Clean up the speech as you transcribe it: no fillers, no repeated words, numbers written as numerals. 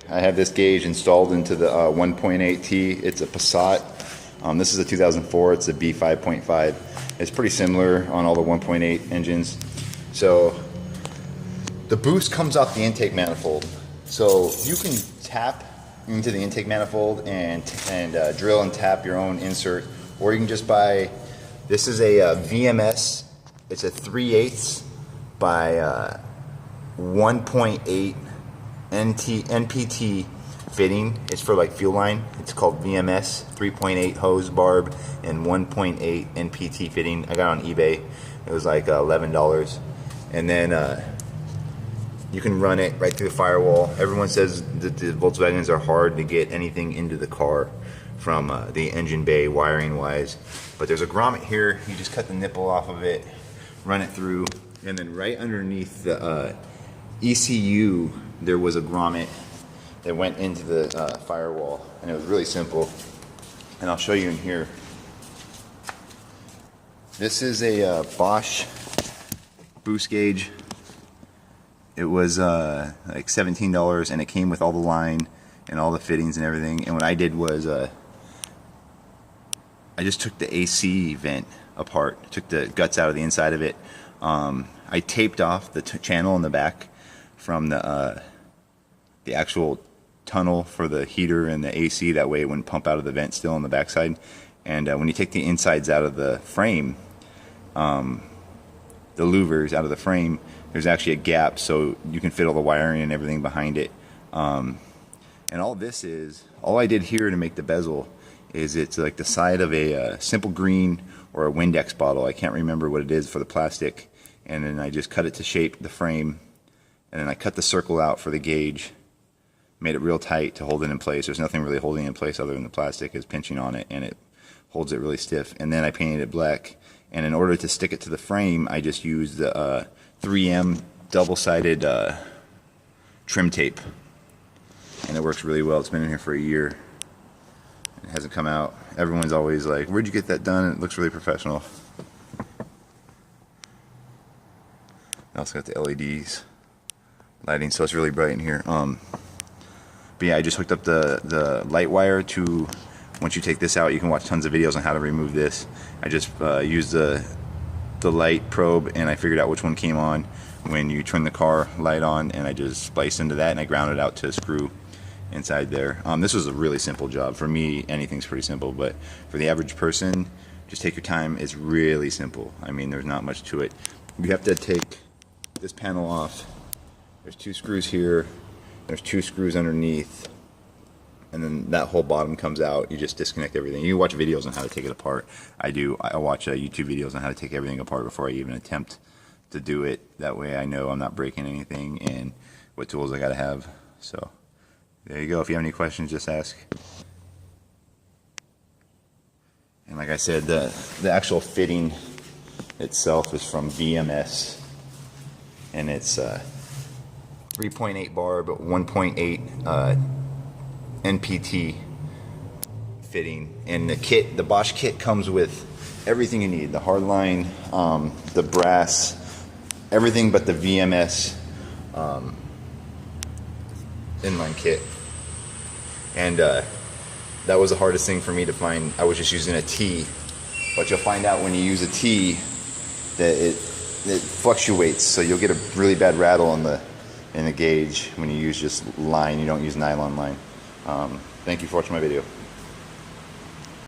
I have this gauge installed into the 1.8T. It's a Passat. This is a 2004. It's a B5.5. It's pretty similar on all the 1.8 engines. So the boost comes off the intake manifold. So you can tap into the intake manifold and drill and tap your own insert, or you can just buy. This is a VMS. It's a 3/8 by 1.8 NPT fitting. It's for like fuel line. It's called VMS 3.8 hose barb and 1.8 NPT fitting. I got it on eBay. It was like $11, and then you can run it right through the firewall. Everyone says that the Volkswagens are hard to get anything into the car from the engine bay wiring wise, but there's a grommet here. You just cut the nipple off of it, run it through, and then right underneath the ECU there was a grommet that went into the firewall, and it was really simple, and I'll show you in here. This is a Bosch boost gauge. It was like $17, and it came with all the line and all the fittings and everything. And what I did was I just took the AC vent apart, took the guts out of the inside of it. I taped off the channel in the back from the actual tunnel for the heater and the AC. That way it wouldn't pump out of the vent still on the backside. And when you take the insides out of the frame, the louvers out of the frame, there's actually a gap, so you can fit all the wiring and everything behind it. And all this is, all I did here to make the bezel is it's like the side of a simple green or a Windex bottle. I can't remember what it is for the plastic. And then I just cut it to shape the frame, and then I cut the circle out for the gauge, made it real tight to hold it in place. There's nothing really holding it in place other than the plastic is pinching on it, and it holds it really stiff. And then I painted it black, and in order to stick it to the frame, I just used the 3M double-sided trim tape, and it works really well. It's been in here for a year. It hasn't come out. Everyone's always like, where'd you get that done? It looks really professional. I also got the LEDs lighting, so it's really bright in here. But yeah, I just hooked up the light wire to, once you take this out, you can watch tons of videos on how to remove this. I just used the light probe, and I figured out which one came on when you turn the car light on, and I just spliced into that, and I ground it out to a screw inside there. This was a really simple job. For me, anything's pretty simple, but for the average person, just take your time. It's really simple. I mean, there's not much to it. You have to take this panel off. There's 2 screws here, there's 2 screws underneath, and then that whole bottom comes out. You just disconnect everything. You watch videos on how to take it apart. I watch YouTube videos on how to take everything apart before I even attempt to do it. That way I know I'm not breaking anything and what tools I gotta have. So there you go. If you have any questions, just ask. And like I said, the actual fitting itself is from VMS, and it's 3.8 bar but 1.8 NPT fitting. And the Bosch kit comes with everything you need: the hardline, the brass, everything but the VMS inline kit. And that was the hardest thing for me to find. I was just using a T, but you'll find out when you use a T that it fluctuates, so you'll get a really bad rattle in the gauge when you use just line. You don't use nylon line. Thank you for watching my video.